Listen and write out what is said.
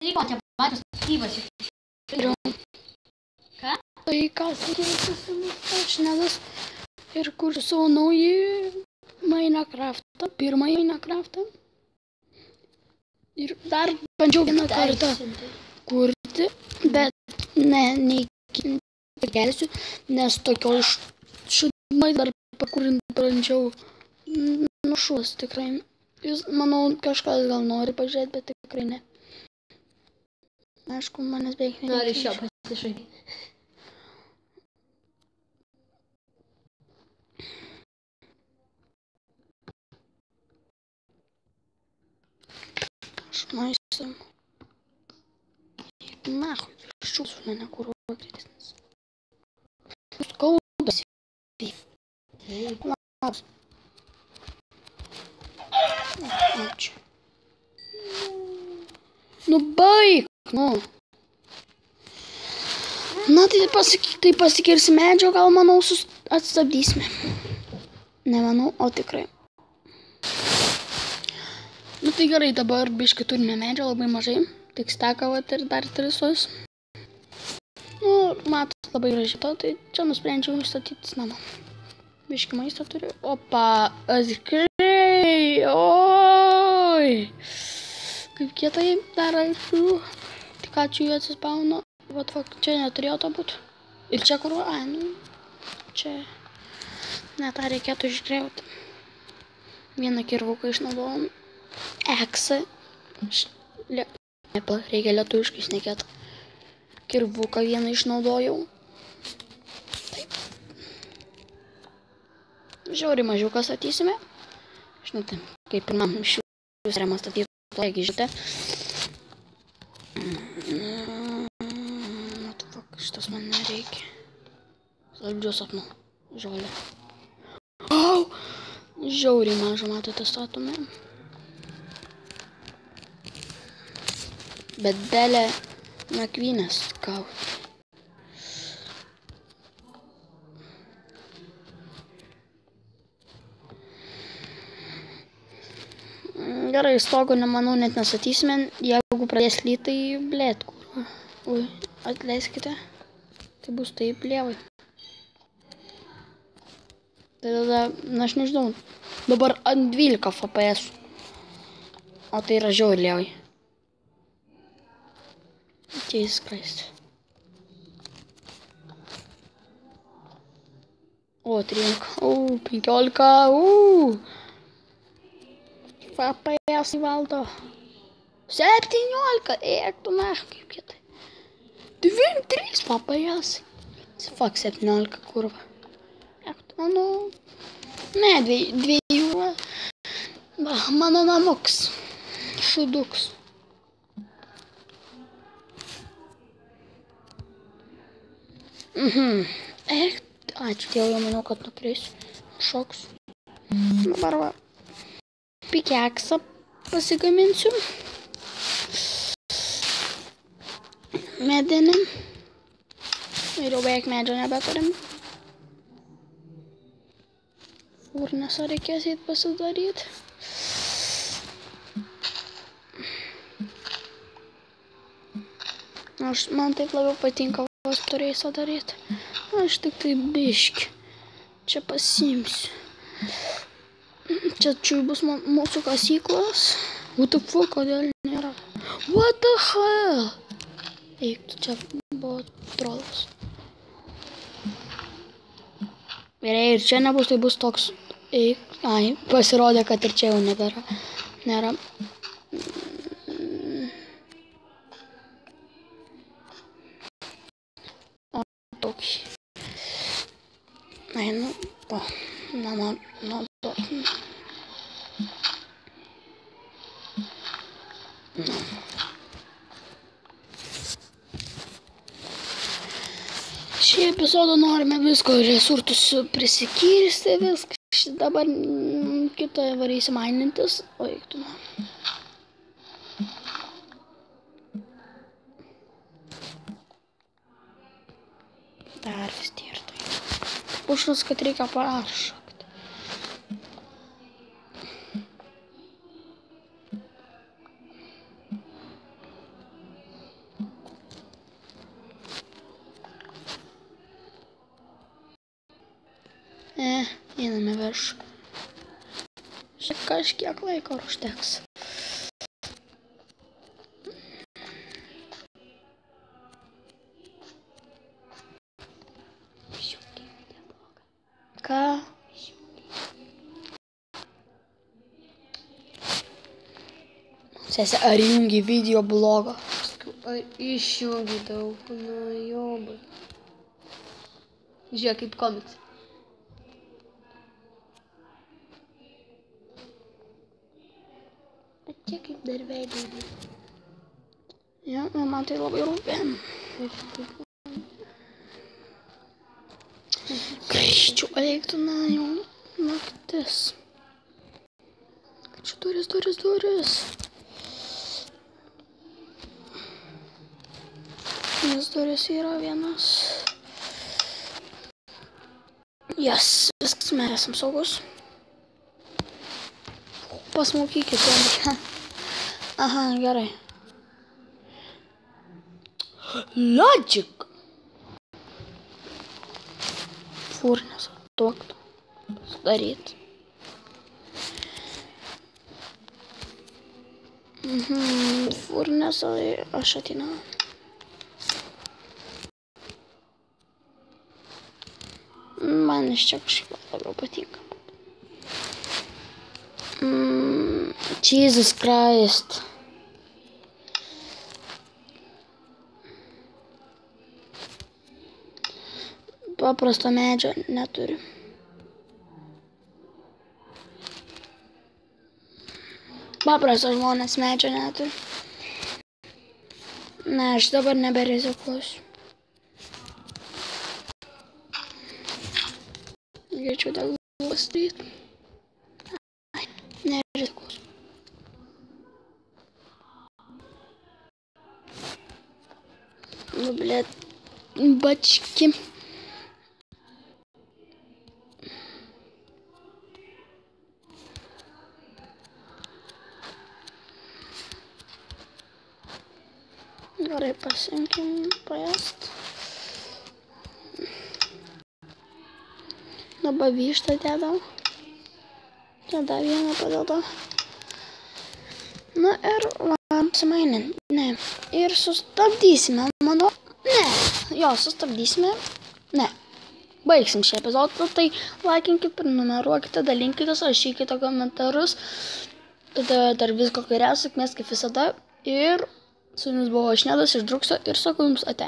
Tai ko čia pačios styvas iš... Ką? Tai ką turėsi Šnedas ir kur savo naują Minecraftą, pirmąjį Minecraftą. Ir dar bandžiau vieną kartą kurti, bet neįkelsiu, nes tokio šudmai dar pakurinti bandžiau nušuos tikrai. Jūs, manau, kažkas gal nori pažiūrėti, bet tikrai ne. Aišku, manęs beveik nereikia. Nori iš jo pasišaipyti. Maistam. Нахуй, šūs mane kuruokitės. Skaudas. Labas. Ačiū. Nu baik, nu. Na tai pasikirsi medžio, gal manau atstabdysime. Nemanau, o tikrai. Nu tai gerai, dabar biškai turime medžio labai mažai. Tik steka vat ir dar 3 sos. Nu, matot labai gražiai to, tai čia nusprendžiau užstatytis namą. Biškai maisto turiu. Opa, atskrai, oi. Kaip kietai dar aišku. Tik ačiū jų atsispauno. Vat, čia neturėjo to būt. Ir čia kur, nu, čia. Ne, tą reikėtų išgriauti. Vieną kirvuką išnaudojom. Eksą. Reikia lietuviškai šnekėti. Kirvuką vieną išnaudojau. Taip. Žiauriai mažiuką statysime. Žinote, kaip pirmam šius remą statyti, jeigu žinote. Šitas man nereikia. Saldžių sapnų. Žolė. Au! Žiauriai mažą matote statome. Bet belė nakvynės gauti. Gerai, stogo, nemanau, net nesatysime. Jeigu pradės lyt, tai blėt, kur. Ui, atleiskite. Tai bus taip lievai. Tai tada, na aš nežinau, dabar ant 12 FPS. O tai yra žiauriai lievai. Jesus Christ. O, 13. O, 15. FPS valdo. 17. Eik tu na, kaip kietai. 23 FPS. Fuck, 17 kurva. Eik tu, nu. Ne, 2. Va, mano namuks. Šuduks. Ačiū Dievui, manau, kad nuprėsiu. Šoks. Dabar va. Pikeksą pasigaminsiu. Medinį. Ir jau beveik medžio nebeturim. Furnesą reikės eit pasidaryti. Man taip labiau patinka turėsiu daryti. Aš tik tai biški. Čia pasiimsiu. Čia bus mūsų kasyklos. What the fuck, kodėl nėra? What the hell? Eik, čia buvo trolas. Ir čia nebus, tai bus toks. Eik, ai, pasirodė, kad ir čia jau nebėra. Nėra. Ai, nu, po, to. Šį epizodą norime visko resursus prisikirsti, viską. Dabar kitoje varysim mainintis. O, eiktų, na. Dar vis tirtai. Pušas, kad reikia parašakti. prieš kažkiek laiko užteks. Ką? Sesė, ar jungi video blogą? Ar išjungi daug, na jobai. Žiūrėk, kaip komiks. Bet čia kaip dar veidai. Ja, man tai labai rūpė. Grįžčiau, eiktų, na jau naktis. Čia duris. Nes duris yra vienas. Jas, viskas, mes esam saugus. Pasmaukykit, aha, gerai. Logic. Furnės, duoktų. Sudaryt. Furnės, aš ateinu. Man iš čia kažkaip labiau patinka. Jesus Christ. Paprasto medžio neturiu. Paprasto žmonės medžio neturiu. Ne, aš dabar neberizikuosiu. Greičiau degulas daryti. Nerizikuosiu. Nu, blėt, bački. Gerai, pasimkim paėst. Dabar vištą dedam. Tada vieną padedam. Na ir apsimainin. Ne. Ir sustabdysime, manau. Ne. Jo, sustabdysime. Ne. Baigsim šį epizodą. Tai laikinkit, prenumeruokite, dalinkitės, rašykite komentarus. Tada dar visko geriausio, sėkmės kaip visada. Ir su jumis buvo aš Nedas iš Drukso ir sakau jums ate.